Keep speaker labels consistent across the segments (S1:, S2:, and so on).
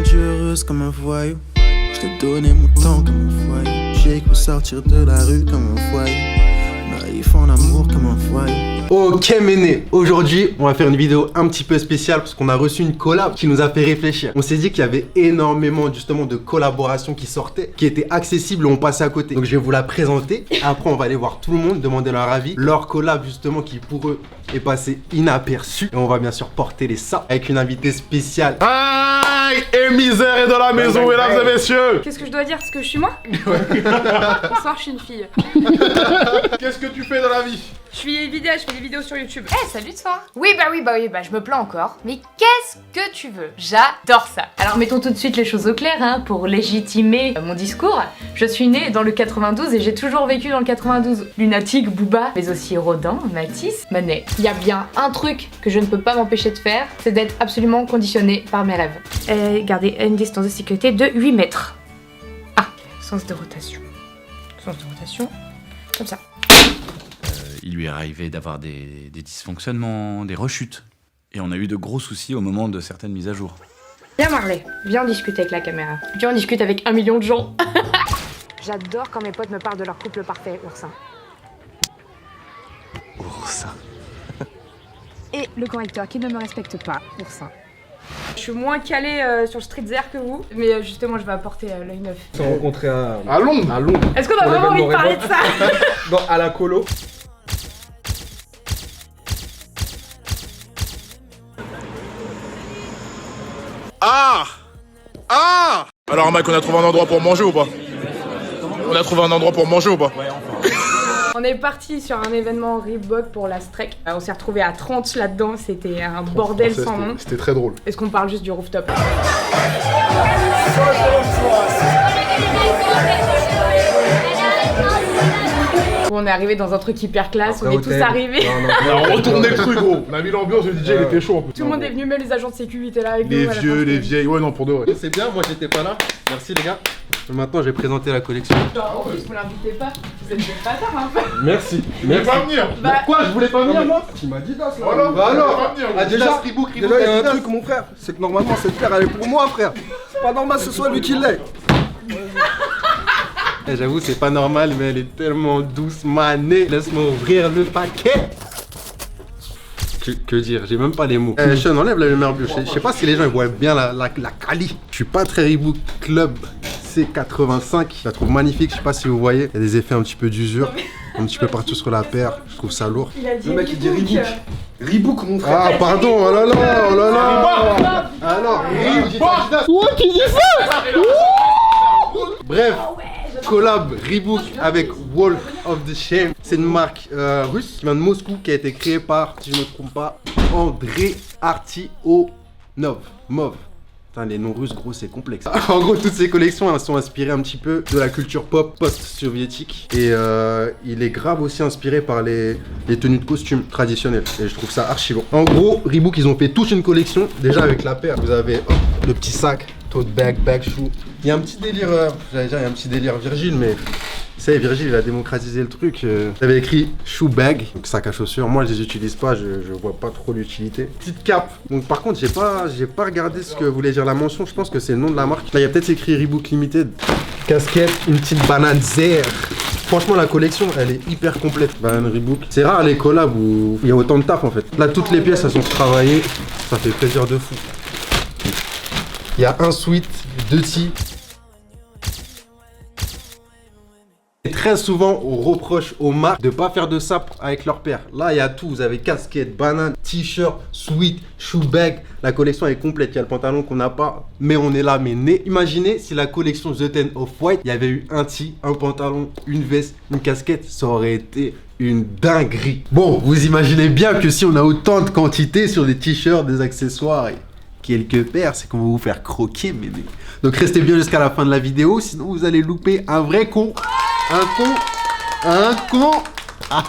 S1: rendu heureuse comme un voyou. Je t'ai donné mon temps comme un foyer. J'ai cru sortir de la rue comme un foyer. Naïf en amour comme un foyer.
S2: Ok Méné, aujourd'hui on va faire une vidéo un petit peu spéciale parce qu'on a reçu une collab qui nous a fait réfléchir. On s'est dit qu'il y avait énormément justement de collaborations qui sortaient, qui étaient accessibles et on passait à côté. Donc je vais vous la présenter, après on va aller voir tout le monde, demander leur avis, leur collab justement qui pour eux est passé inaperçu. Et on va bien sûr porter les ça avec une invitée spéciale.
S3: Aïe, et misère est dans la maison, mesdames et messieurs.
S4: Qu'est-ce que je dois dire? Parce que je suis moi? Bonsoir, je suis une fille.
S3: Qu'est-ce que tu fais dans la vie?
S4: Je suis vidéaste, je fais des vidéos sur YouTube.
S5: Eh, salut toi. Oui, je me plains encore. Mais qu'est-ce que tu veux? J'adore ça. Alors mettons tout de suite les choses au clair, hein, pour légitimer mon discours. Je suis née dans le 92 et j'ai toujours vécu dans le 92. Lunatique, Booba, mais aussi Rodin, Matisse, Manet. Il y a bien un truc que je ne peux pas m'empêcher de faire, c'est d'être absolument conditionnée par mes rêves.
S4: Gardez une distance de sécurité de 8 mètres. Ah, sens de rotation. Sens de rotation, comme ça.
S6: Il lui est arrivé d'avoir des dysfonctionnements, des rechutes. Et on a eu de gros soucis au moment de certaines mises à jour.
S4: Viens Marley, viens discuter avec la caméra. Viens on discute avec 1 million de gens.
S5: J'adore quand mes potes me parlent de leur couple parfait, Oursin.
S6: Oursin.
S5: Et le correcteur qui ne me respecte pas, Oursin.
S4: Je suis moins calée sur le streetwear que vous, mais justement je vais apporter l'œil neuf.
S7: On s'est rencontrés
S3: À Londres.
S7: à Londres.
S4: Est-ce qu'on a
S7: Pour
S4: vraiment envie de
S7: l'événement
S4: parler de ça?
S7: Non, à la colo.
S3: Ah. Alors mec, on a trouvé un endroit pour manger ou pas? On a trouvé un endroit pour manger ou pas?
S4: On est parti sur un événement Reebok pour la Strek. On s'est retrouvé à 30 là-dedans, c'était un bordel sans nom.
S3: C'était très drôle.
S4: Est-ce qu'on parle juste du rooftop? On est arrivé dans un truc hyper classe, on est tous arrivés.
S3: On a retourné le truc gros. On a mis l'ambiance, le DJ il était chaud un peu.
S4: Tout le monde est venu, même les agents de sécu étaient là avec nous.
S3: Les
S4: à la
S3: vieux,
S4: fin,
S3: les
S4: c'était-
S3: vieilles, ouais non pour de vrai.
S2: C'est bien, moi j'étais pas là. Merci les gars. Maintenant j'ai présenté la collection.
S4: Genre, en plus, vous l'invitez pas. Vous êtes des bâtards un peu.
S7: Merci.
S3: Il va pas venir.
S4: Bah,
S2: Quoi, je voulais pas venir moi?
S7: Tu m'as dit là,
S3: Voilà,
S2: Bah alors.
S3: il va pas venir.
S2: Ah, déjà, Reebok,
S7: Déjà, il y a un truc, mon frère, c'est que normalement cette paire elle est pour moi, frère. C'est pas normal que ce soit lui qui l'ait.
S2: Eh, j'avoue, c'est pas normal, mais elle est tellement douce, manée. Laisse-moi ouvrir le paquet. Que dire? J'ai même pas les mots. Sean, enlève la lumière bleue. Je sais pas si les gens ils voient bien la quali. Je suis pas très Reebok Club C85. Je la trouve magnifique. Je sais pas si vous voyez. Il y a des effets un petit peu d'usure. Un petit peu partout sur la paire. Je trouve ça lourd.
S4: il a dit
S7: Le mec il dit
S4: Reebok.
S7: Reebok, mon frère.
S2: Ah, pardon. Oh là là. Oh là là. Alors, bref, collab Reebok avec Wolf of the Shame. C'est une marque russe qui vient de Moscou qui a été créée par, si je ne me trompe pas, André Artionov. Mov. Putain, les noms russes, gros, c'est complexe. En gros, toutes ces collections elles sont inspirées un petit peu de la culture pop post-soviétique. Et il est grave aussi inspiré par les tenues de costume traditionnelles. Et je trouve ça archi bon. En gros, Reebok, ils ont fait toute une collection. Déjà avec la paire, vous avez hop, le petit sac, tote bag, bag shoe. Il y a un petit délire, j'allais dire, il y a un petit délire Virgile, mais ça, Virgile, il a démocratisé le truc. J'avais écrit shoe bag, donc sac à chaussures. Moi, je les utilise pas, je vois pas trop l'utilité. Petite cape. Donc, par contre, j'ai pas regardé ce que voulait dire la mention. Je pense que c'est le nom de la marque. Là, il y a peut-être écrit Reebok Limited. Casquette, une petite banane zère. Franchement, la collection, elle est hyper complète. Banane Reebok. C'est rare les collabs où il y a autant de taf en fait. Là, toutes les pièces, elles sont travaillées. Ça fait plaisir de fou. Il y a un sweat, 2 tees. Et très souvent, on reproche aux marques de pas faire de ça avec leur paire. Là, il y a tout. Vous avez casquette, banane, t-shirt, sweat, shoe bag. La collection est complète. Il y a le pantalon qu'on n'a pas, mais on est là, mais né. Imaginez si la collection The Ten Off-White, il y avait eu un tee, un pantalon, une veste, une casquette. Ça aurait été une dinguerie. Bon, vous imaginez bien que si on a autant de quantité sur des t-shirts, des accessoires et quelques paires, c'est qu'on va vous faire croquer, bébé. Donc restez bien jusqu'à la fin de la vidéo, sinon vous allez louper un vrai con. Un con. Ah,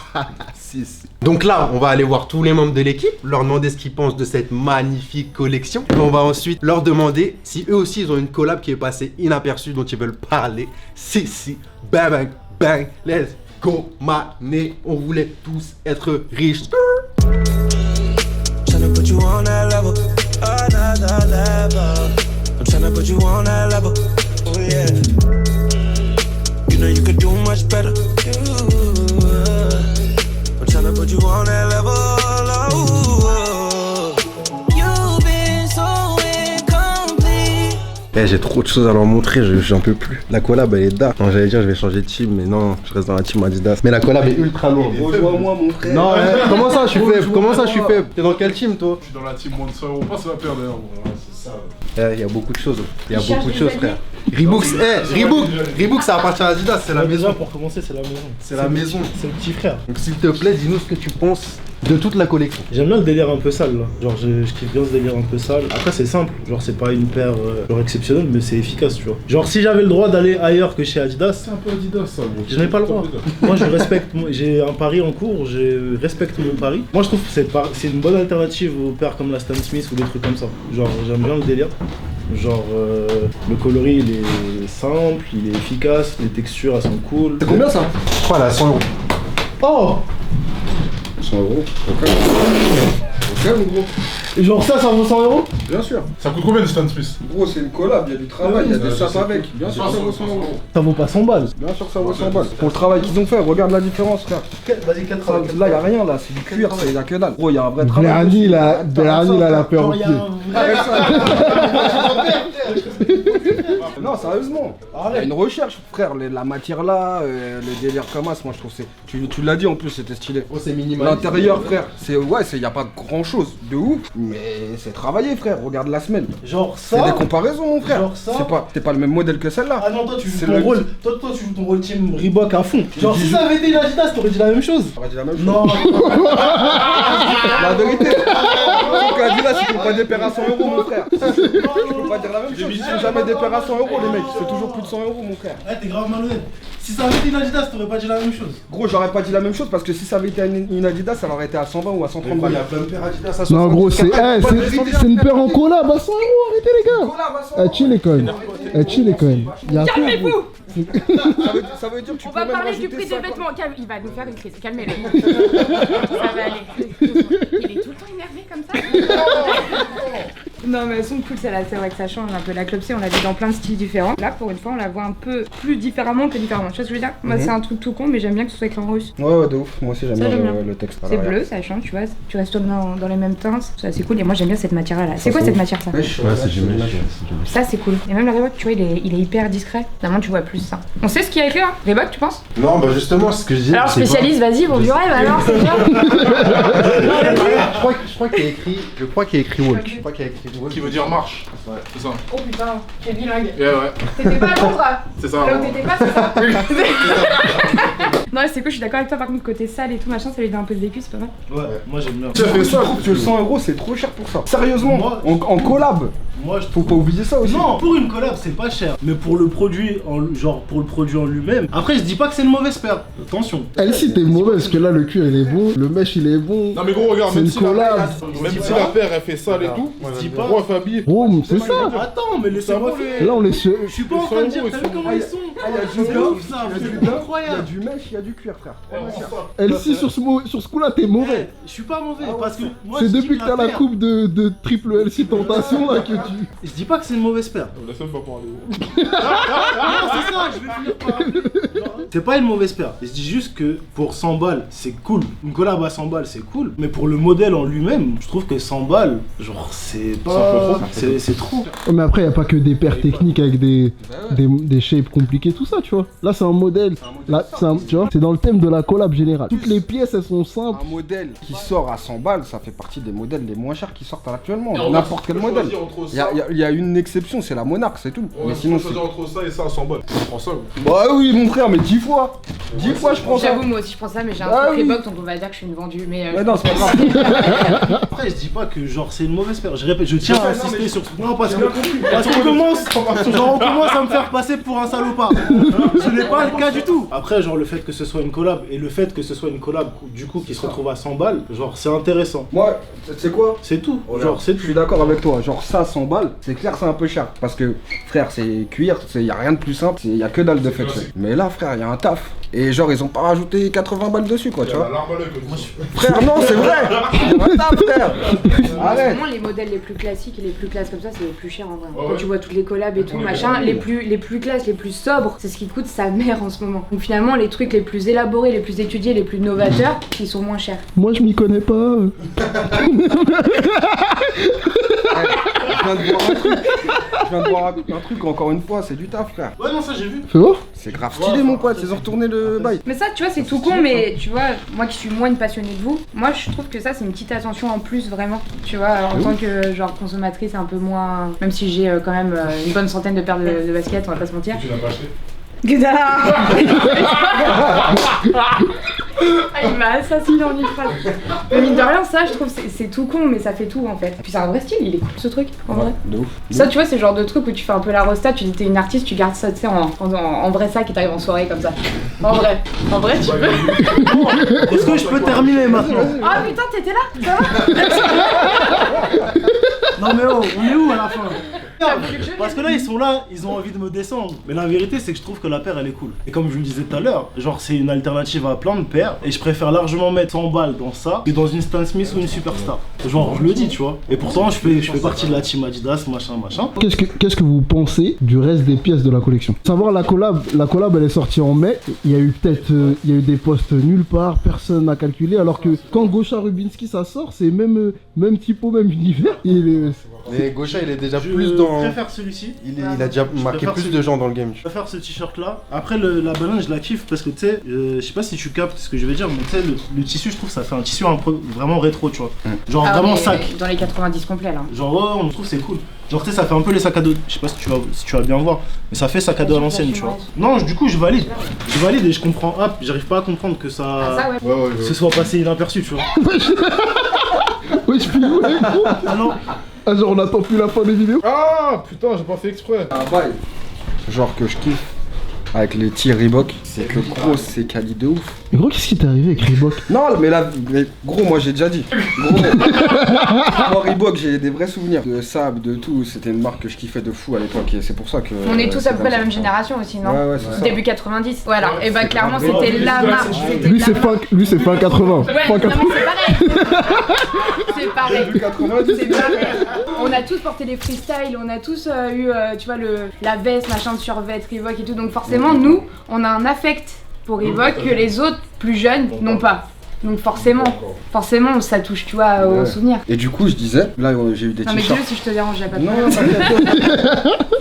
S2: si. Donc là, on va aller voir tous les membres de l'équipe, leur demander ce qu'ils pensent de cette magnifique collection. Et on va ensuite leur demander si eux aussi ils ont une collab qui est passée inaperçue dont ils veulent parler. Si, bang, bang, bang, let's go, mané. On voulait tous être riches.
S1: Tryna put you on that level, another level.
S8: I'm tryna put you on that level. Oh yeah. You know you could do much better. I'm tryna put you on that level. Oh, you've been so incomplete.
S2: Eh, j'ai trop de choses à leur montrer, j'en peux plus. La collab elle est dark. Non, j'allais dire je vais changer de team, mais non, je reste dans la team Adidas. Mais la collab est ultra lourde.
S7: Rejoins-moi mon frère.
S2: Non, comment ça je suis faible? Comment ça je suis faible? T'es dans quelle team toi?
S3: Je suis dans la team moins de 100 €. Passe la paire d'ailleurs. Voilà, c'est ça.
S2: Il y a beaucoup de choses. Il y a beaucoup de choses, frère. Reebok, Reebok ça appartient à Adidas, c'est la maison.
S9: Déjà pour commencer, c'est la maison.
S2: C'est la maison.
S9: C'est le petit frère.
S2: Donc s'il te plaît, dis-nous ce que tu penses de toute la collection.
S9: J'aime bien le délire un peu sale là. Genre je kiffe bien ce délire un peu sale. Après c'est simple, genre c'est pas une paire genre exceptionnelle mais c'est efficace tu vois. Genre si j'avais le droit d'aller ailleurs que chez Adidas,
S3: C'est un peu Adidas ça, gros.
S9: je n'ai pas le droit. Moi je respecte, j'ai un pari en cours, je respecte mon pari. Moi je trouve que c'est une bonne alternative aux paires comme la Stan Smith ou des trucs comme ça. Genre j'aime bien le délire. Genre le coloris il est simple, il est efficace, les textures elles sont cool.
S2: C'est combien ça? Je crois elle a 100 €.
S9: Oh
S2: 100 €. Ok mon gros.
S9: Et genre ça vaut 100 €?
S2: Bien sûr.
S3: Ça coûte combien de Stan Smith?
S7: Gros, c'est une collab, il y a du travail, il y a des sapes avec. Bien sûr, ça vaut 100 €.
S9: Ça vaut pas 100 balles.
S7: Bien sûr, ça vaut 100 balles. Pour le travail qu'ils ont fait, regarde la différence, frère.
S9: Vas-y 4
S7: Ça, là, y a rien là, c'est du cuir, il y a que dalle. Gros, y a un vrai travail.
S2: Bernie là, la peur au pied.
S7: Arrête ça. Non, sérieusement. Il y a une recherche, frère. La matière là, le délire comme ça, moi je trouve c'est. Tu l'as dit en plus, c'était stylé.
S2: Oh, c'est minimal.
S7: L'intérieur, frère, c'est. Ouais, y a pas grand chose de ouf, mais c'est travaillé, frère. Regarde la semelle.
S9: Genre ça.
S7: C'est des comparaisons, mon frère.
S9: Genre ça.
S7: C'est pas le même modèle que celle-là.
S9: Ah non, toi tu joues
S7: C'est
S9: ton
S7: le-
S9: rôle. Toi tu joues ton rôle team Reebok à fond. Genre si ça avait été une Adidas, t'aurais dit la même chose.
S7: On va dire la même chose.
S9: Non.
S7: La vérité. Donc Adidas, ils font pas des paires à 100 € mon frère. Je peux pas dire la même chose. Ils font jamais des paires à 100 € les mecs. C'est toujours plus de 100 € mon frère.
S9: Ouais, t'es grave malhonnête. Si ça avait été une Adidas, t'aurais pas dit la même chose.
S7: Gros, j'aurais pas dit la même chose parce que si ça avait été une Adidas, ça aurait été à 120 ou à 130 balles.
S2: Il y a plein de paires Adidas à 70.
S10: Non, gros, c'est une paire en collab à 100 €, arrêtez les gars. Chill quand même. Chill quand même.
S4: Calmez-vous!
S7: Ça veut dire que tu
S4: On
S7: peux
S4: va
S7: même
S4: parler du
S7: rajouter
S4: prix des
S7: 50.
S4: vêtements. Il va nous faire une crise. Calmez-le. Ça va aller. Il est tout le temps énervé comme ça. Non mais elles sont cool celles-là, c'est vrai que ça change un peu. La Club C on l'a vu dans plein de styles différents. Là pour une fois on la voit un peu plus différemment que différemment. Tu vois ce que je veux dire? Moi c'est un truc tout con mais j'aime bien que ce soit écrit en russe.
S7: Ouais, de ouf. Moi aussi j'aime
S4: Ça,
S7: bien
S4: j'aime bien.
S7: le texte.
S4: C'est bleu, ça change, tu vois. Tu restes dans les mêmes teintes. Ça c'est cool et moi j'aime bien cette matière là. C'est quoi cette matière ça?
S2: Ouais, c'est du mèche.
S4: Ça c'est cool. Et même le Reebok tu vois il est hyper discret. Normalement tu vois plus ça. On sait ce qu'il y a écrit là? Reebok tu penses?
S2: Non, bah justement, c'est ce que je disais.
S4: Alors
S2: c'est
S4: spécialiste vas-y, vont du rêve alors c'est bien.
S2: Je crois qu'il y a écrit. Je crois qu'il y a écrit Walk. Je crois qu'il y a écrit Walk.
S3: Qui veut dire marche.
S2: Ouais.
S3: C'est ça.
S4: Oh putain, t'es bilingue.
S3: Ouais.
S4: T'étais pas à Londres?
S3: C'est ça.
S4: Là où t'étais pas, c'est ça? Non, c'est cool, je suis d'accord avec toi. Par contre, côté sale et tout machin, ça lui donne un peu de vécu, c'est pas mal.
S9: Ouais, moi j'aime bien.
S7: Tu fais ça, tu le 100 € c'est trop cher pour ça. Sérieusement,
S9: Moi-
S7: en collab.
S9: Moi je
S7: Faut pas oublier ça aussi.
S9: Non, pour une collab c'est pas cher, mais pour le produit en lui-même. Après je dis pas que c'est une mauvaise paire. Attention.
S10: Elle si t'es mauvais parce que là le cuir il est bon, le mèche il est bon.
S3: Non mais gros regarde,
S10: C'est
S3: même
S10: une
S3: si la
S10: collab.
S3: paire elle fait sale et tout,
S9: dis pas.
S3: gros elle fait habiller.
S10: Oh, c'est ça.
S9: Attends, mais laissez-moi faire.
S10: Là on est sur.
S9: Je suis pas en train de dire, t'as vu comment ils sont?
S7: Il y a du
S9: C'est
S7: gars,
S9: ouf ça,
S7: il y a du
S9: c'est
S7: gars,
S9: incroyable.
S7: il y a du mèche, il y a du cuir frère.
S10: Elle si sur ce coup-là t'es mauvais.
S9: Je suis pas mauvais parce que moi
S10: C'est
S9: je dis
S10: depuis que t'as la
S9: paire-
S10: coupe de triple LC tentation là que tu.
S9: Je dis pas que c'est une mauvaise paire.
S3: Laisse même pas parler.
S9: Non, c'est ça, je vais finir par. Genre, c'est pas une mauvaise paire. Je dis juste que pour 100 balles, c'est cool. Une collab à 100 balles, c'est cool. Mais pour le modèle en lui-même, je trouve que 100 balles, genre, c'est pas. C'est trop.
S10: Oh, mais après y a pas que des paires techniques avec des shapes compliqués tout ça tu vois. Là c'est un modèle. Là tu vois, c'est dans le thème de la collab générale. Toutes les pièces elles sont simples.
S7: Un modèle qui sort à 100 balles, ça fait partie des modèles les moins chers qui sortent actuellement.
S3: Et on
S7: N'importe
S3: peut
S7: quel modèle.
S3: choisir entre
S7: Il y a une exception, c'est la Monarch, c'est tout.
S3: Ouais,
S7: Mais sinon,
S3: tu peux choisir entre ça et ça à 100 balles. Tu prends ça ou?
S7: Bah oui, mon frère, mais 10 fois. 10 fois, je prends ça.
S4: J'avoue, moi aussi je prends ça, mais j'ai un
S7: Ah
S4: truc
S7: oui.
S4: Reebok donc on va dire que je suis une vendue. Mais
S7: Mais non, c'est pas grave.
S9: Après, je dis pas que genre c'est une mauvaise paire. Je répète, je tiens à
S7: sais, non,
S9: insister
S7: mais
S9: sur ce point parce qu'on commence à me faire passer pour un salopard. Ce n'est pas le cas du tout. Après, genre le fait que ce soit une collab et le fait que ce soit une collab du coup qui se retrouve à 100 balles, genre c'est intéressant.
S7: Moi, tu sais quoi?
S9: C'est tout.
S7: Genre,
S9: Genre c'est
S7: je
S9: tout.
S7: suis d'accord avec toi. Genre, ça, 100 balles, c'est clair, c'est un peu cher. Parce que, frère, c'est cuir, y a rien de plus simple, y a que dalle de fait. Mais là, frère, y a un taf.
S11: et genre ils ont pas rajouté 80 balles dessus quoi, tu vois.
S3: L'arme à l'œil, comme ça.
S11: Frère, non, c'est vrai. Attends, frère. Arrête.
S4: Vraiment, les modèles les plus classiques et les plus classes comme ça, c'est les plus chers en vrai. Quand tu vois toutes les collabs et tout, machin, les plus classes, les plus sobres, c'est ce qui coûte sa mère en ce moment. Donc finalement, les trucs les plus élaborés, les plus étudiés, les plus novateurs, ils sont moins chers.
S10: Moi, je m'y connais pas.
S11: Je viens de voir un truc, encore une fois, c'est du taf, frère.
S9: Ouais, non, ça j'ai vu.
S10: Fais voir.
S11: C'est grave stylé, mon pote, ils ont retourné le bail.
S4: Mais ça, tu vois, c'est tout con, mais tu vois, moi qui suis moins une passionnée de vous, moi je trouve que ça, c'est une petite attention en plus, vraiment. Tu vois, en tant que genre consommatrice un peu moins. Même si j'ai quand même une bonne centaine de paires de baskets, on va pas se mentir.
S3: Tu l'as pas acheté?
S4: Ah, il m'a assassiné en une phrase. Mais mine de rien, ça, je trouve, c'est tout con, mais ça fait tout en fait. Puis c'est un vrai style, il est cool ce truc, en vrai.
S11: De ouf.
S4: Ça, tu vois, c'est le genre de truc où tu fais un peu la rosta, tu dis t'es une artiste, tu gardes ça, tu sais, en vrai sac et t'arrives en soirée comme ça. En vrai, tu veux.
S9: Est-ce que je peux terminer maintenant?
S4: Ah putain, t'étais là, ça va?
S9: Non mais oh, on est où à la fin? Parce que là ils sont là, ils ont envie de me descendre. Mais la vérité c'est que je trouve que la paire elle est cool. Et comme je vous le disais tout à l'heure, genre c'est une alternative à plein de paires. Et je préfère largement mettre 100 balles dans ça que dans une Stan Smith ou une Superstar. Genre je le dis, tu vois. Et pourtant je fais partie de la team Adidas, machin.
S10: Qu'est-ce que vous pensez du reste des pièces de la collection? Savoir la collab elle est sortie en mai. Il y a eu des posts nulle part, personne n'a calculé. Alors que quand Gosha Rubinski ça sort, c'est même typo, même univers.
S2: Mais Gosha il est déjà plus dans.
S9: Je préfère celui-ci.
S2: Il a déjà marqué plus de gens dans le game.
S9: Je préfère ce t-shirt là. Après la banane je la kiffe parce que tu sais, je sais pas si tu captes ce que je veux dire, mais tu sais le tissu je trouve ça fait un tissu un peu vraiment rétro, tu vois. Genre vraiment sac.
S4: Dans les 90 complets là.
S9: Genre ouais, on trouve c'est cool. Genre tu sais ça fait un peu les sacs à dos. Je sais pas si tu vas bien voir, mais ça fait sac à dos à l'ancienne, tu vois. Non, du coup je valide et je comprends. Hop, j'arrive pas à comprendre que ça se soit passé inaperçu, tu vois.
S10: Ouais, je peux jouer, gros.
S9: Ah non.
S10: Ah, genre on attend plus la fin des vidéos.
S3: Ah putain, j'ai pas fait exprès.
S11: Un bail. Genre que je kiffe avec les tirs Reebok, c'est que gros c'est quali de ouf.
S10: Mais gros, qu'est-ce qui t'est arrivé avec Reebok?
S11: Non mais gros moi j'ai déjà dit. Gros, moi Reebok j'ai des vrais souvenirs de Sab, de tout, c'était une marque que je kiffais de fou à l'époque et c'est pour ça que...
S4: On est tous à peu près la même génération aussi, non?
S11: Ouais, c'est ça.
S4: Début 90. Voilà, et bah clairement c'était la marque.
S10: Lui c'est fin 80.
S4: Ouais, non mais c'est pareil. C'est pareil. C'est pareil. On a tous porté des freestyles, on a tous eu, tu vois, la veste, machin de survêt, Reebok et tout, donc forcément nous, on a un affect pour Reebok que les autres plus jeunes n'ont pas. Donc forcément, ça touche, tu vois, aux souvenirs.
S11: Et du coup, je disais, là j'ai eu des
S4: t-shirts. Non mais dis-le si je te dérange, j'ai pas de
S11: problème.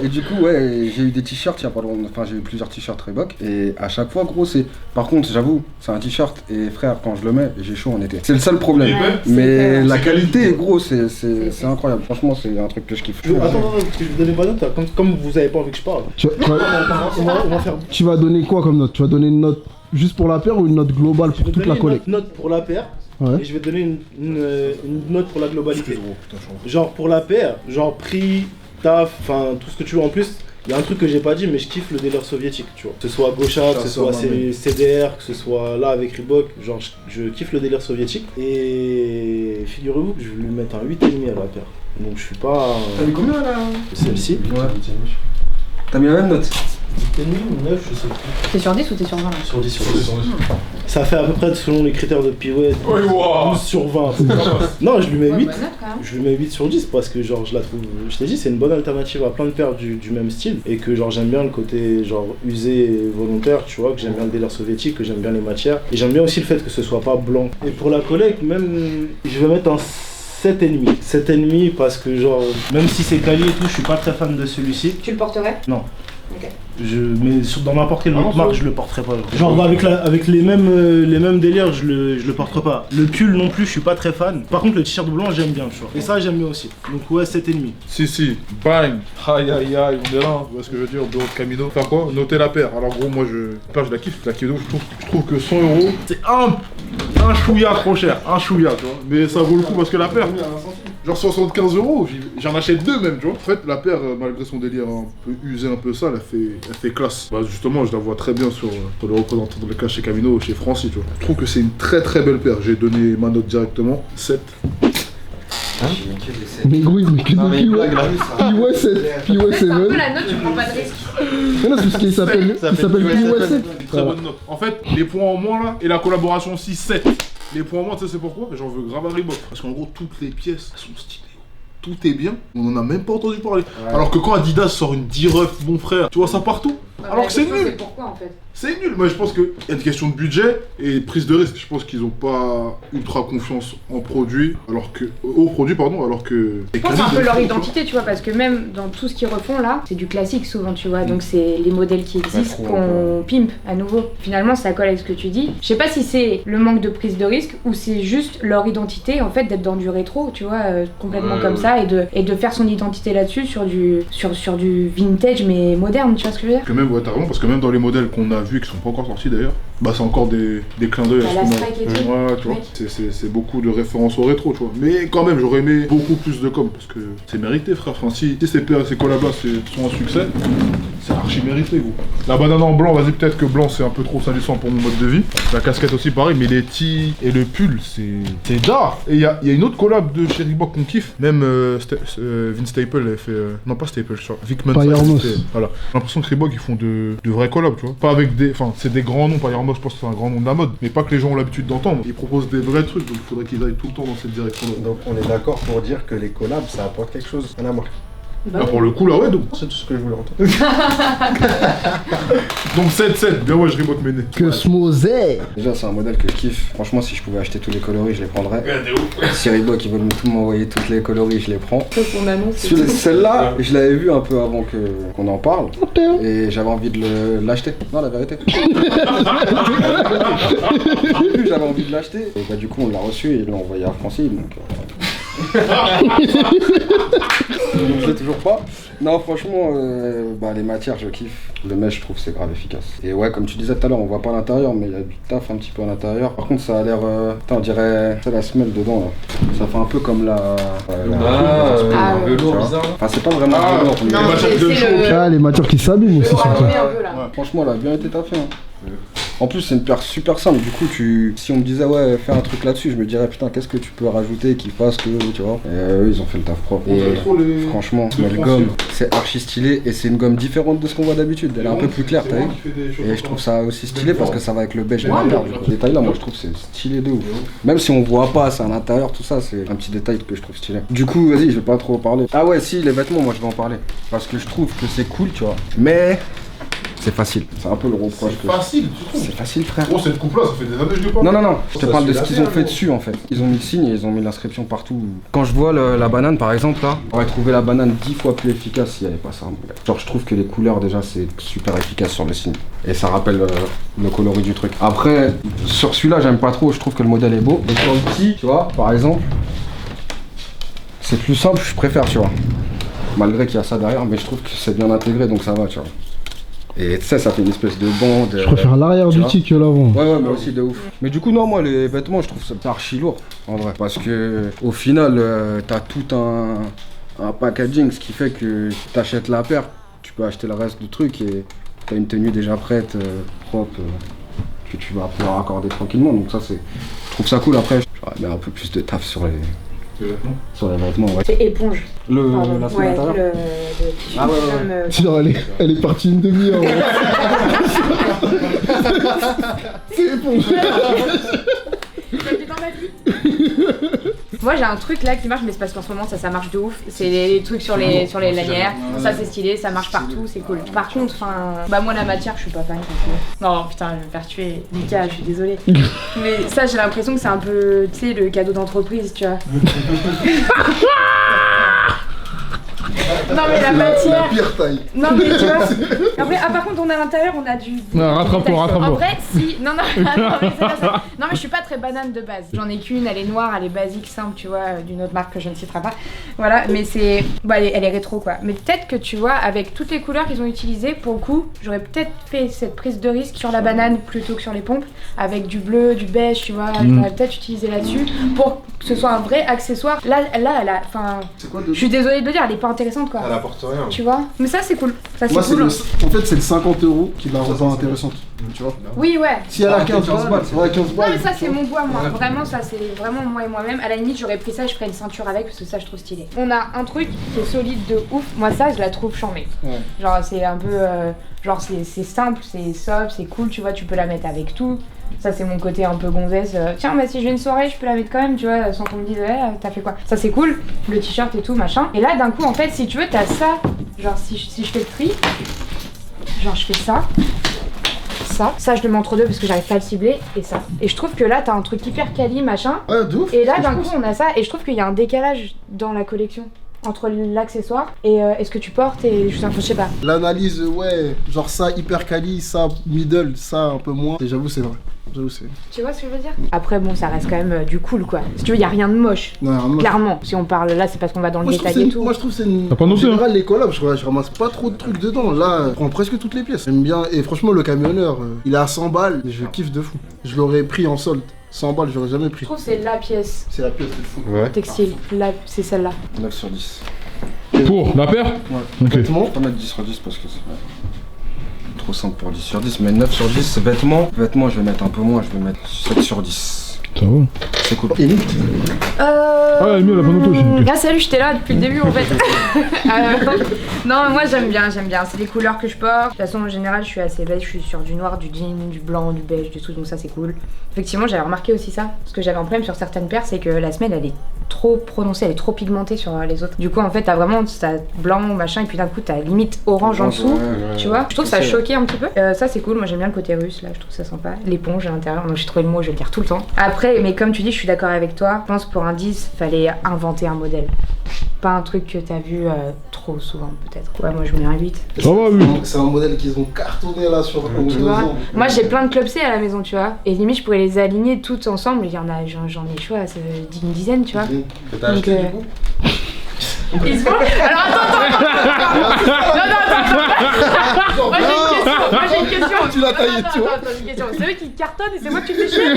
S11: Et du coup, ouais, j'ai eu des t-shirts, il y a pas longtemps, enfin j'ai eu plusieurs t-shirts Reebok. Et à chaque fois, gros, c'est... Par contre, j'avoue, c'est un t-shirt et frère, quand je le mets, j'ai chaud en été. C'est le seul problème. Mais la qualité, gros, c'est incroyable. Franchement, c'est un truc que je kiffe.
S9: Attends, parce que je vais donner ma note, comme vous avez pas envie que je parle. On va faire...
S10: Tu vas donner quoi comme note? Tu vas donner une note juste pour la paire ou une note globale pour toute la collecte?
S9: Une note pour la paire. Ouais. Et je vais donner une note pour la globalité. Genre pour la paire, genre prix, taf, enfin tout ce que tu veux en plus. Il y a un truc que j'ai pas dit, mais je kiffe le délire soviétique, tu vois. Que ce soit Gosha, que ce soit CDR, que ce soit là avec Reebok, genre je kiffe le délire soviétique. Et figurez-vous que je vais lui mettre un 8,5 à la paire. Donc je suis pas...
S11: T'as mis combien là?
S9: Celle-ci.
S11: Ouais. T'as mis la même note?
S9: 8,5 ou 9, je sais plus.
S4: T'es sur 10 ou t'es sur 20 là?
S9: Sur 10 sur 10. Ça fait à peu près selon les critères de Piwet 12 sur 20. Non, je lui mets 8. Je lui mets 8 sur 10 parce que genre je la trouve, je t'ai dit, c'est une bonne alternative à plein de paires du même style et que genre j'aime bien le côté genre usé et volontaire, tu vois, que j'aime bien le délire soviétique, que j'aime bien les matières et j'aime bien aussi le fait que ce soit pas blanc. Et pour la collecte, même je vais mettre un 7,5. 7,5 parce que genre, même si c'est quali et tout, je suis pas très fan de celui-ci.
S4: Tu le porterais?
S9: Non.
S4: Ok.
S9: Mais dans n'importe quelle autre marque, je le porterai pas. Genre avec les mêmes délires, je le porterai pas. Le pull non plus, je suis pas très fan. Par contre, le t-shirt blanc, j'aime bien, tu vois. Et ça, j'aime bien aussi. Donc ouais, 7,5.
S3: Si, bang, aïe, on est là, tu vois ce que je veux dire, bureau de Camino. Faire quoi? Noter la paire. Alors gros, moi je la kiffe, la Kido, je trouve que 100 €, c'est un chouïa trop cher, un chouïa, tu vois. Mais ça vaut le coup parce que la paire, genre 75 €, j'en achète deux même, tu vois. En fait, la paire, malgré son délire un peu usé, un peu sale, elle fait classe. Bah justement, je la vois très bien sur le représentant de la chez Camino, chez Francis, tu vois. Je trouve que c'est une très très belle paire. J'ai donné ma note directement, 7.
S10: Mais oui, mais que
S11: Non, mais
S10: de
S11: blague, là,
S10: PY7,
S5: C'est un peu
S10: PY7.
S5: la note, tu prends pas de risque.
S10: Mais non, c'est parce qu'il s'appelle PY7.
S3: Très bonne note. En fait, les points en moins là, et la collaboration aussi 7. Les points en moins, tu sais c'est pourquoi? J'en veux grave à Reebok. Parce qu'en gros, toutes les pièces, elles sont stylées. Tout est bien, on en a même pas entendu parler. Ouais. Alors que quand Adidas sort une D-Ref, mon frère, tu vois ça partout. Alors que c'est nul.
S5: C'est pourquoi en fait?
S3: C'est nul, mais je pense qu'il y a une question de budget et prise de risque. Je pense qu'ils ont pas ultra confiance en produit, alors que
S4: je pense un peu leur identité, tu vois, parce que même dans tout ce qu'ils refont là, c'est du classique souvent, tu vois. Donc c'est les modèles qui existent qu'on pimpe à nouveau. Finalement, ça colle avec ce que tu dis. Je sais pas si c'est le manque de prise de risque ou c'est juste leur identité, en fait, d'être dans du rétro, tu vois, complètement comme ça, et de faire son identité là-dessus sur du vintage mais moderne, tu vois ce que je veux dire?
S3: Que même, ouais, t'as raison, parce que même dans les modèles qu'on a vus, qui sont pas encore sortis d'ailleurs, bah c'est encore des clins d'œil à ce qu'on a. Ouais, tu vois, c'est beaucoup de références au rétro, tu vois. Mais quand même, j'aurais aimé beaucoup plus de com, parce que c'est mérité, frère. Enfin, si ces collabs-là sont un succès, c'est archi mérité, gros. La banane en blanc, vas-y, peut-être que blanc c'est un peu trop salissant pour mon mode de vie. La casquette aussi, pareil, mais les tees et le pull, c'est d'art. Et il y a une autre collab de chez Reebok qu'on kiffe, même Vince Staple avait fait. Non, pas Staple, Vic Mensa. Voilà. J'ai l'impression que Reebok ils font de vrais collabs, tu vois. Pas avec des. Enfin, c'est des grands noms, pas Yarmos, je pense que c'est un grand nom de la mode, mais pas que les gens ont l'habitude d'entendre. Ils proposent des vrais trucs, donc il faudrait qu'ils aillent tout le temps dans cette direction-là.
S2: Donc on est d'accord pour dire que les collabs ça apporte quelque chose à la marque.
S3: Bah, pour le coup, là, ouais, donc.
S2: C'est tout ce que je voulais entendre.
S3: Donc 7-7, bien ouais, je Reebok mené.
S10: Que smosé.
S11: Déjà, c'est un modèle que je kiffe. Franchement, si je pouvais acheter tous les coloris, je les prendrais. Si Reebok ils veulent tout m'envoyer toutes les coloris, je les prends. Celle-là, je l'avais vue un peu avant qu'on en parle. Et j'avais envie de l'acheter. Non, la vérité. J'avais envie de l'acheter. Et bah, du coup, on l'a reçu et ils l'ont envoyé à Francine. Donc je l'ai toujours pas. Non, franchement, les matières, je kiffe. Le mesh, je trouve c'est grave efficace. Et ouais, comme tu disais tout à l'heure, on voit pas l'intérieur, mais il y a du taf un petit peu à l'intérieur. Par contre, ça a l'air. On dirait. C'est la semelle dedans là. Ça fait un peu comme la.
S7: Velours bizarre.
S11: Enfin, c'est pas vraiment velours.
S10: Les matières qui s'abîment aussi.
S11: Franchement, elle a bien été taffée. En plus, c'est une paire super simple. Du coup, si on me disait, ouais, fais un truc là-dessus, je me dirais, putain, qu'est-ce que tu peux rajouter qui fasse que, tu vois. Et eux, ils ont fait le taf propre. Et franchement, la gomme, c'est archi stylé et c'est une gomme différente de ce qu'on voit d'habitude. Elle est un peu plus claire, t'as vu. Et je trouve ça aussi stylé parce que ça va avec le beige de la paire. Ce détail-là, moi, je trouve que c'est stylé de ouf. Même si on voit pas, c'est à l'intérieur, tout ça, c'est un petit détail que je trouve stylé. Du coup, vas-y, je vais pas trop parler. Ah ouais, si, les vêtements, moi, je vais en parler. Parce que je trouve que c'est cool, tu vois. Mais. C'est facile, c'est un peu le reproche que. C'est facile, frère.
S3: Oh, cette coupe-là, ça fait des années que je l'ai pas.
S11: Non, je te parle de ce qu'ils ont fait dessus en fait. Ils ont mis le signe et ils ont mis l'inscription partout. Quand je vois la banane par exemple là, on aurait trouvé la banane 10 fois plus efficace s'il n'y avait pas ça. Genre, je trouve que les couleurs déjà c'est super efficace sur le signe. Et ça rappelle le coloris du truc. Après, sur celui-là, j'aime pas trop, je trouve que le modèle est beau. Et sur le petit, tu vois, par exemple, c'est plus simple, je préfère, tu vois. Malgré qu'il y a ça derrière, mais je trouve que c'est bien intégré donc ça va, tu vois. Et tu sais, ça fait une espèce de bande.
S10: Je préfère l'arrière du tic que l'avant.
S11: Ouais, mais aussi de ouf. Mais du coup, non, moi, les vêtements, je trouve ça archi lourd, en vrai. Parce que, au final, t'as tout un packaging, ce qui fait que t'achètes la paire, tu peux acheter le reste du truc et t'as une tenue déjà prête, propre, que tu vas pouvoir raccorder tranquillement. Donc, ça, je trouve ça cool. Après, j'aurais bien un peu plus de taf sur les. Sur les vêtements, ouais.
S4: C'est éponge.
S11: La semelle intérieure.
S4: Ah ouais.
S10: Genre, elle est partie une demi-heure. C'est éponge.
S4: Moi j'ai un truc là qui marche, mais c'est parce qu'en ce moment ça marche de ouf. C'est les trucs sur les lanières, ça c'est stylé, ça marche partout, c'est cool. Par contre, moi la matière je suis pas fan. Non putain, je vais me faire tuer. Mika, je suis désolée. Mais ça j'ai l'impression que c'est un peu, tu sais, le cadeau d'entreprise, tu vois. Non mais la matière.
S2: La pire taille.
S4: Non mais tu vois. Après, par contre on a à l'intérieur, on a du.
S10: Non, rattrape-toi.
S4: En vrai, si. Non, mais c'est pas ça. Non mais je suis pas très banane de base. J'en ai qu'une, elle est noire, elle est basique, simple, tu vois, d'une autre marque que je ne citerai pas. Voilà, mais c'est. Elle est rétro quoi. Mais peut-être que tu vois, avec toutes les couleurs qu'ils ont utilisées, pour le coup, j'aurais peut-être fait cette prise de risque sur la banane plutôt que sur les pompes, avec du bleu, du beige, tu vois. J'aurais peut-être utilisé là-dessus pour que ce soit un vrai accessoire. Là, elle a. Enfin. Je suis désolée de le dire, elle est pas intéressante quoi.
S5: quoi.
S2: Elle apporte rien.
S5: Tu vois? Mais ça, c'est cool. Ça, c'est
S10: Moi,
S5: cool.
S10: en fait, c'est le 50 € qui la rend intéressante. Tu vois?
S5: Oui, ouais.
S10: Si elle a 15 balles, ouais, 15
S5: Non,
S10: balles.
S5: mais ça, c'est mon goût à moi. Vraiment, ça, c'est vraiment moi et moi-même. À la limite, j'aurais pris ça, je ferais une ceinture avec parce que ça, je trouve stylé. On a un truc qui est solide de ouf. Moi, ça, je la trouve charmée.
S10: Ouais.
S5: Genre, c'est un peu. Genre, c'est simple, c'est soft, c'est cool, tu vois, tu peux la mettre avec tout. Ça, c'est mon côté un peu gonzesse. Tiens, bah, si j'ai une soirée, je peux la mettre quand même, tu vois, sans qu'on me dise, ouais, t'as fait quoi? Ça, c'est cool. Le t-shirt et tout, machin. Et là, d'un coup, en fait, si tu veux, t'as ça. Genre, si je fais le tri, genre, je fais ça. Ça je le mets entre deux parce que j'arrive pas à le cibler et ça. Et je trouve que là t'as un truc hyper quali machin.
S10: Ouais, de ouf.
S5: Et là d'un coup on a ça et je trouve qu'il y a un décalage dans la collection entre l'accessoire et ce que tu portes et je sais pas.
S10: L'analyse, ouais, genre ça hyper quali, ça middle, ça un peu moins. Et j'avoue, c'est vrai.
S5: Tu vois ce que je veux dire? Après bon ça reste quand même du cool quoi. Si tu veux y a rien de moche.
S10: Non,
S5: clairement. Si on parle là c'est parce qu'on va dans le détail et tout.
S10: Moi je trouve c'est une...
S3: pas
S10: En
S3: noté,
S10: général les collabs je ramasse pas trop de trucs dedans. Là je prends presque toutes les pièces. J'aime bien. Et franchement le camionneur il est à 100 balles. Je kiffe de fou. Je l'aurais pris en solde. 100 balles j'aurais jamais pris.
S5: Je trouve que c'est la pièce.
S10: C'est la pièce de fou.
S2: Ouais.
S5: Textile. Là c'est celle-là.
S11: 9 sur 10.
S3: Pour la paire?
S10: Ouais.
S3: Ok.
S10: Vêtements.
S11: Je peux pas mettre 10 sur 10 parce que c'est trop simple pour 10 sur 10, mais 9 sur 10 c'est vêtements. Vêtements je vais mettre un peu moins, je vais mettre 7 sur 10.
S3: Ça va.
S11: C'est cool.
S10: Et
S3: Ah, elle a mis la bonne auto, j'ai
S5: Ah salut, j'étais là depuis le début en fait. Non, moi j'aime bien. C'est les couleurs que je porte. De toute façon, en général, je suis assez beige. Je suis sur du noir, du jean, du blanc, du beige, du tout. Donc ça, c'est cool. Effectivement, j'avais remarqué aussi ça. Parce que j'avais un problème sur certaines paires, c'est que la semelle, elle est trop prononcée, elle est trop pigmentée sur les autres. Du coup, en fait, t'as vraiment blanc, machin, et puis d'un coup, t'as limite orange en dessous.
S11: Ouais.
S5: Tu vois, je trouve que ça a choqué un petit peu. Ça, c'est cool. Moi, j'aime bien le côté russe là. Je trouve ça sympa. L'éponge à l'intérieur. Donc j'ai trouvé le mot, je vais le dire tout le temps. Après, mais comme tu dis, je suis d'accord avec toi. Je pense pour un 10, fallait inventer un modèle. Pas un truc que t'as vu trop souvent, peut-être. Ouais, moi je mets un 8.
S3: Ça va, oui.
S10: C'est un modèle qu'ils ont cartonné là sur
S5: Tu vois, moi j'ai plein de clubs C à la maison, tu vois. Et limite, je pourrais les aligner toutes ensemble. Il y en a, j'en ai choix, une dizaine, tu vois.
S11: T'as acheté du coup?
S5: Ils se font... Alors attends. Non, moi j'ai une question.
S10: Tu l'as taillé, tu vois.
S5: Attends, j'ai une question. C'est eux qui cartonnent et c'est moi qui fais chier.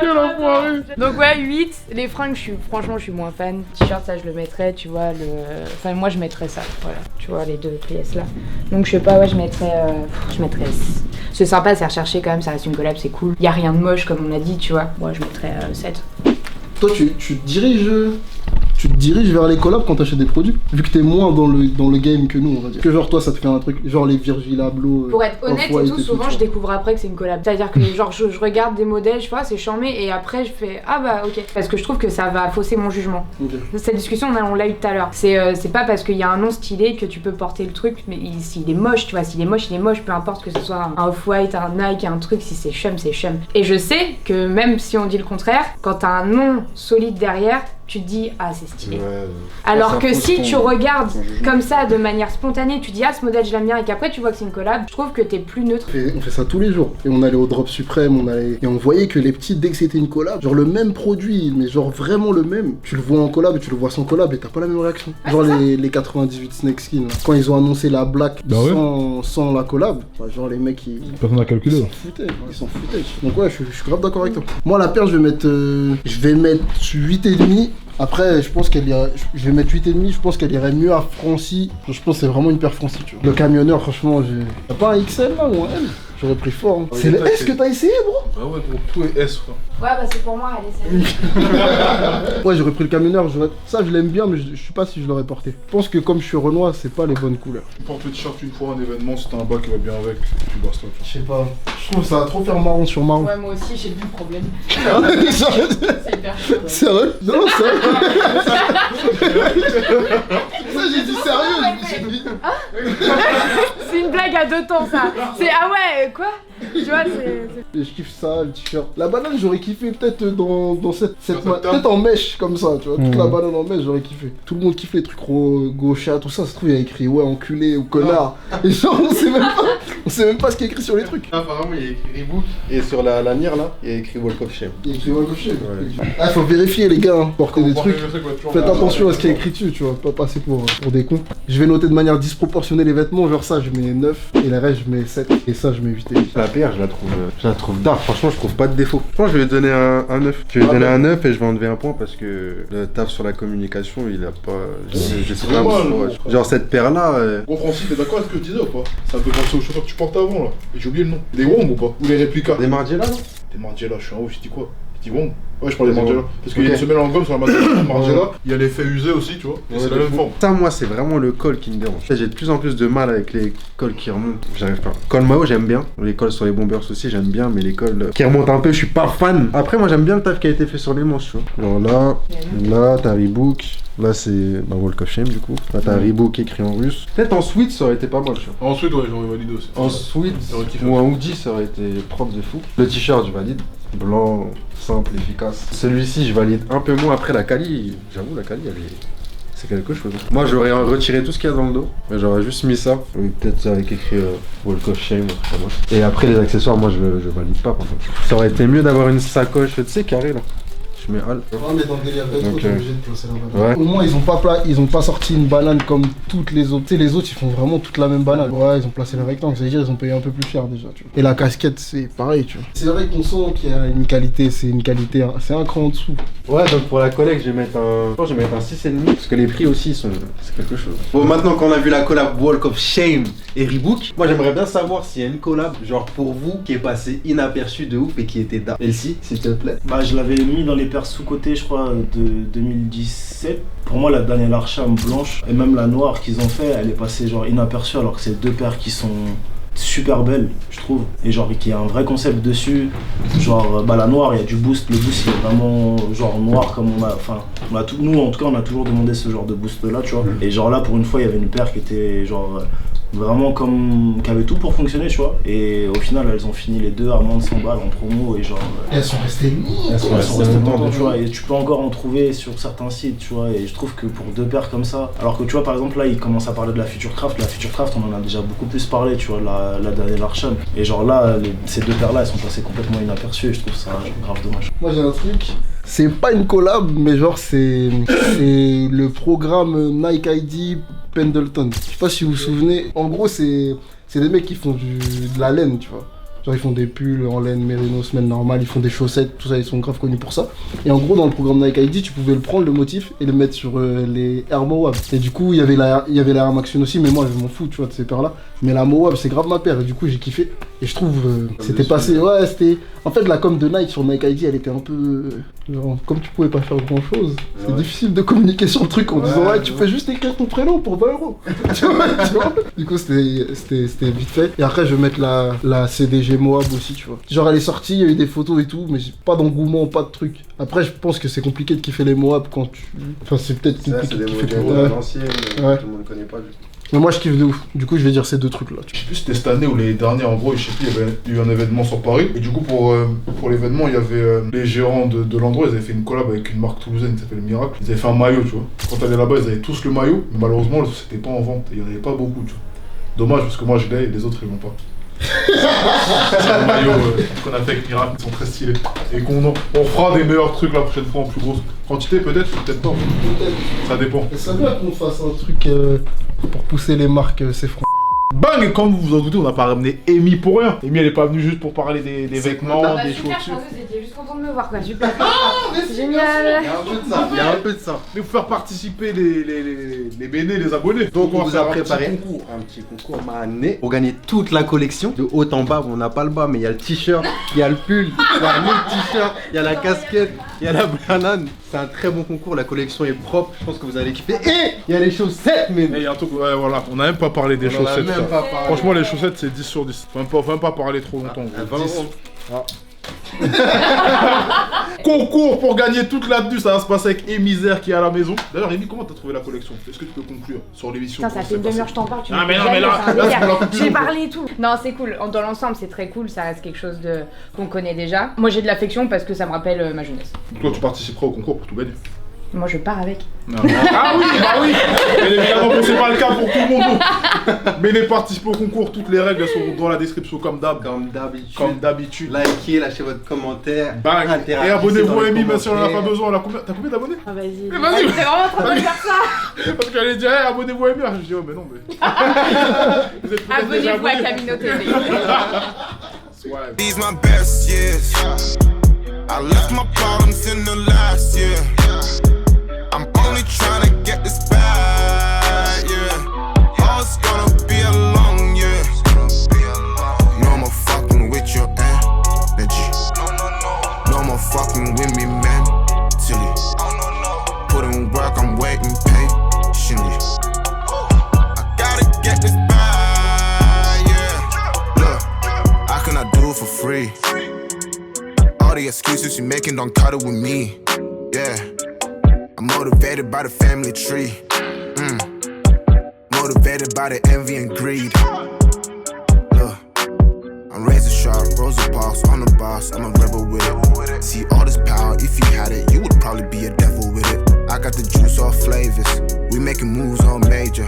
S3: Quel enfoiré.
S5: Donc ouais, 8. Les fringues, franchement, je suis moins fan. T-shirt, ça je le mettrais, tu vois. Enfin, moi je mettrais ça, voilà. Tu vois, les deux pièces là. Donc je sais pas, ouais, je mettrais. C'est sympa, c'est recherché quand même, ça reste une collab, c'est cool. Y a rien de moche comme on a dit, tu vois. Moi je mettrais 7.
S10: Toi tu te diriges vers les collabs quand t'achètes des produits, vu que t'es moins dans le game que nous, on va dire. Que genre toi ça te fait un truc, genre les Virgil Abloh.
S5: Pour être honnête et tout, souvent je découvre après que c'est une collab. C'est-à-dire que genre je regarde des modèles, je vois, c'est charmé et après je fais ah bah ok. Parce que je trouve que ça va fausser mon jugement.
S10: Okay.
S5: Cette discussion on l'a eu tout à l'heure. C'est pas parce qu'il y a un nom stylé que tu peux porter le truc, mais s'il est moche, tu vois, s'il est moche, peu importe que ce soit un Off-White, un Nike, un truc, si c'est chum, c'est chum. Et je sais que même si on dit le contraire, quand t'as un nom solide derrière, tu te dis ah c'est stylé. Ouais. Alors que si tu regardes comme ça de manière spontanée, tu dis ah ce modèle je l'aime bien et qu'après tu vois que c'est une collab, je trouve que t'es plus neutre.
S10: On fait ça tous les jours. Et on allait au Drop Suprême, et on voyait que les petits, dès que c'était une collab, genre le même produit, mais genre vraiment le même, tu le vois en collab et tu le vois sans collab et t'as pas la même réaction.
S5: Ah,
S10: genre les 98 Snake Skin, là. Quand ils ont annoncé la Black sans la collab, bah, genre les mecs
S3: personne n'a calculé.
S10: Ils s'en foutaient. Donc ouais, je suis grave d'accord avec toi. Moi la paire je vais mettre 8,5. Après, je pense je vais mettre 8,5, je pense qu'elle irait mieux à Francy. Je pense que c'est vraiment une paire Francy, tu vois. Le camionneur, franchement, T'as pas un XL là ou un L? J'aurais pris fort. Hein. C'est le S que t'as essayé, bro?
S3: Ah ouais, gros, tout est S, quoi.
S5: Ouais, bah c'est pour moi, allez, c'est
S10: Ouais, j'aurais pris le camionneur, ça je l'aime bien, mais je sais pas si je l'aurais porté. Je pense que comme je suis Renoir, c'est pas les bonnes couleurs.
S3: Tu portes le t-shirt une fois à un événement, si t'as un bas qui va bien avec, tu basta.
S10: Je sais pas, je trouve que ça va trop faire marron sur marron.
S5: Ouais, moi aussi, j'ai le même problème.
S10: C'est
S5: hyper chaud.
S10: Sérieux? Non, sérieux. Ça, j'ai dit sérieux.
S5: C'est une blague à deux temps, ça. C'est ah ouais, quoi? Tu vois,
S10: je kiffe ça, le t-shirt. La banane, j'aurais kiffé peut-être dans cette peut-être en mèche comme ça, tu vois. Toute la banane en mèche, j'aurais kiffé. Tout le monde kiffe les trucs gauchats, tout ça. Ça se trouve, il y a écrit ouais, enculé ou connard. Et genre, on sait même pas. On sait même pas ce qui est écrit sur les trucs.
S2: Ah, apparemment, il y a écrit Reebok et sur la lanière là, il y a écrit Walk of Shame.
S10: Il y a écrit Walk of Shame.
S2: Ouais.
S10: Ah, faut vérifier les gars, hein. Porter des trucs.
S3: Faites
S10: Faites attention à ce qui est écrit dessus, tu vois, pas passer pour des cons. Je vais noter de manière disproportionnée les vêtements, genre ça je mets 9 et les restes je mets 7 et ça je mets 8 et 8.
S2: La PR, je la trouve dark. Franchement, je trouve pas de défaut. Je pense que je vais lui donner un 9. Je vais lui donner un 9 et je vais enlever un point parce que le taf sur la communication, il a pas. Je sais pas. Genre cette paire là.
S3: Bon, Francis, t'es d'accord avec ce que je disais ou pas? Ça me fait penser aux chaussures que tu portais avant là. Et j'ai oublié le nom. Des Wong ou pas? Ou les réplicas?
S2: Des Margiela non?
S3: Des Margiela, je suis en haut, je dis quoi? Je dis Wong. Ouais, je parle des Margiela. Parce qu'il y a une semelle en gomme sur la Margiela. Il y a l'effet usé aussi, tu vois. Et c'est la même forme.
S2: Ça, moi, c'est vraiment le col qui me dérange. J'ai de plus en plus de mal avec les cols qui remontent. J'arrive pas. Col Mao, j'aime bien. Les cols sur les bombers aussi, j'aime bien. Mais les cols qui remontent un peu, je suis pas fan. Après, moi, j'aime bien le taf qui a été fait sur les manches, tu vois. Genre là, t'as Reebok. Là, c'est Walk of Shame, du coup. Là, t'as Reebok écrit en russe. Peut-être en sweat, ça aurait été pas mal, tu vois.
S3: Ensuite, ouais, j'aurais validé aussi.
S2: En sweat ou en hoodie, ça aurait été propre de fou. Le t-shirt, je valide. Blanc, simple, efficace. Celui-ci, je valide un peu moins. Après, la Kali, j'avoue, la Kali, c'est quelque chose. Moi, j'aurais retiré tout ce qu'il y a dans le dos. Mais j'aurais juste mis ça. Peut-être avec écrit Walk of Shame, pas moi. Et après, les accessoires, moi, je valide pas, par contre. Ça aurait été mieux d'avoir une sacoche, tu sais, carrée, là. Je mets Al.
S10: On est dans le délire rétro, t'es obligé de placer la
S2: Ouais.
S10: banane. Au moins, ils ont pas sorti une banane comme toutes les autres. Tu sais, les autres, ils font vraiment toute la même banane. Ouais, ils ont placé le rectangle, c'est-à-dire ils ont payé un peu plus cher déjà, tu vois. Et la casquette, c'est pareil, tu vois. C'est vrai qu'on sent qu'il y a une qualité, c'est un cran en dessous.
S2: Ouais, donc pour la collecte, je vais mettre un 6,5 parce que les prix aussi c'est quelque chose. Bon, maintenant qu'on a vu la collab Walk of Shame et Reebok, moi j'aimerais bien savoir s'il y a une collab, genre pour vous, qui est passée inaperçue de ouf et qui était dark. Elsie, s'il te plaît.
S9: Bah, je l'avais mis dans les paires sous-côté, je crois, de 2017. Pour moi, la Daniel Arsham blanche et même la noire qu'ils ont fait, elle est passée genre inaperçue alors que c'est deux paires qui sont super belles, je trouve. Et genre, qu'il y a un vrai concept dessus. Genre, bah la noire, il y a du boost. Le boost, il est vraiment genre noir comme on a. Enfin, nous en tout cas, on a toujours demandé ce genre de boost là, tu vois. Et genre là, pour une fois, il y avait une paire qui était genre. Vraiment qui avait tout pour fonctionner, tu vois. Et au final, elles ont fini les deux à moins de 100 balles en promo et genre.
S10: Elles sont restées
S9: elles sont restées longtemps, tu vois. Et tu peux encore en trouver sur certains sites, tu vois. Et je trouve que pour deux paires comme ça, alors que tu vois, par exemple, là, ils commencent à parler de la Future Craft. La Future Craft, on en a déjà beaucoup plus parlé, tu vois, la Daniel Arsham. Et genre là, ces deux paires-là, elles sont passées complètement inaperçues et je trouve ça grave dommage.
S10: Moi, j'ai un truc. C'est pas une collab, mais genre c'est le programme Nike ID Pendleton. Je sais pas si vous vous souvenez. En gros, c'est des mecs qui font de la laine, tu vois. Genre ils font des pulls en laine mérino, semaine normale, ils font des chaussettes, tout ça, ils sont grave connus pour ça. Et en gros, dans le programme Nike ID, tu pouvais le prendre, le motif, et le mettre sur les Air Moab. Et du coup, il y avait la Air Max 1 aussi, mais moi je m'en fous, tu vois, de ces paires-là. Mais la Moab, c'est grave ma paire, et du coup, j'ai kiffé. Et je trouve, c'était passé, ouais, c'était... En fait, la com de Nike sur Nike ID, elle était un peu... Genre, comme tu pouvais pas faire grand-chose, c'est difficile de communiquer sur le truc en disant, ouais, tu peux juste écrire ton prénom pour 20 €. tu vois. Du coup, c'était vite fait. Et après, je vais mettre la CDG Moab aussi, tu vois. Genre, elle est sortie, il y a eu des photos et tout, mais pas d'engouement, pas de truc. Après, je pense que c'est compliqué de kiffer les Moab quand tu... Enfin, c'est peut-être compliqué de kiffer les Moab.
S2: Tout le monde connaît pas, du coup.
S10: Mais moi je kiffe de ouf, du coup je vais dire ces deux trucs là.
S3: Je sais plus si c'était cette année ou les dernières, en gros, je sais plus, il y avait eu un événement sur Paris. Et du coup pour l'événement, il y avait les gérants de l'endroit, ils avaient fait une collab avec une marque toulousaine qui s'appelle Miracle. Ils avaient fait un maillot, tu vois. Quand t'allais là-bas, ils avaient tous le maillot, mais malheureusement c'était pas en vente, et il y en avait pas beaucoup, tu vois. Dommage parce que moi je l'ai et les autres ils l'ont pas. C'est un maillot qu'on a fait avec Miracle, ils sont très stylés. Et on fera des meilleurs trucs la prochaine fois en plus grosse quantité, peut-être pas.
S10: Peut-être.
S3: Ça dépend.
S10: Et ça doit qu'on fasse un truc pour pousser les marques, c'est franc.
S3: Bang! Et comme vous vous en doutez, on n'a pas ramené Amy pour rien. Amy, elle est pas venue juste pour parler des vêtements, des
S4: super,
S3: chaussures.
S4: j'étais juste content de me voir, quoi. Super. C'est génial.
S2: Il y a un peu de ça.
S3: Mais faut faire participer les bénés, les abonnés.
S2: Donc on vous a
S3: faire
S2: préparé un petit concours mané pour gagner toute la collection. De haut en bas, on n'a pas le bas, mais il y a le t-shirt, il y a le pull, il y a le t-shirt, il y a la casquette, il y a la banane. C'est un très bon concours, la collection est propre, je pense que vous allez kiffer. Et il y a les chaussettes, mais...
S3: Et un truc, ouais, voilà, on n'a même pas parlé des chaussettes. Franchement, les chaussettes, c'est 10 sur 10. Faut même pas parler trop longtemps. 10. Concours pour gagner toute la tenue, ça va se passer avec Émisère qui est à la maison. D'ailleurs, Rémi, comment t'as trouvé la collection? Est-ce que tu peux conclure sur l'émission?
S4: Ça fait une demi-heure je t'en parle, tu
S3: Ah, mais non, mais là,
S4: j'ai parlé et tout. Non, c'est cool. Dans l'ensemble, c'est très cool. Ça reste quelque chose qu'on connaît déjà. Moi, j'ai de l'affection parce que ça me rappelle ma jeunesse.
S3: Toi, tu participeras au concours pour tout gagner.
S4: Moi, je pars avec.
S3: Ah oui, bah oui. Mais évidemment que c'est pas le cas pour tout le monde. Mais les participants au concours, toutes les règles elles sont dans la description comme d'hab. Comme d'habitude.
S2: Likez, lâchez votre commentaire.
S3: Bang. Et abonnez-vous à Amy, même si on en a pas besoin. T'as combien d'abonnés?
S4: Ah, vas-y.
S3: Vas-y.
S4: T'es vraiment en train de faire ça.
S3: Parce qu'elle dit, hey, abonnez-vous à Amy. Je dis, oh, mais non, mais. Vous êtes
S5: Abonnez-vous à Camino TV.
S8: These my best years. I left my problems in the last year. I'm only trying to get this back, yeah. Oh, it's gonna be a long year. No more fucking with your energy. No more fucking with me mentally. Put in work, I'm waiting patiently. I gotta get this back, yeah. Look, how can I do it for free? All the excuses you making don't cut it with me, yeah. I'm motivated by the family tree, motivated by the envy and greed. Look, I'm razor sharp, Rosa Parks on the boss, I'm a rebel with it. See all this power, if you had it, you would probably be a devil with it. I got the juice, all flavors, we making moves on major.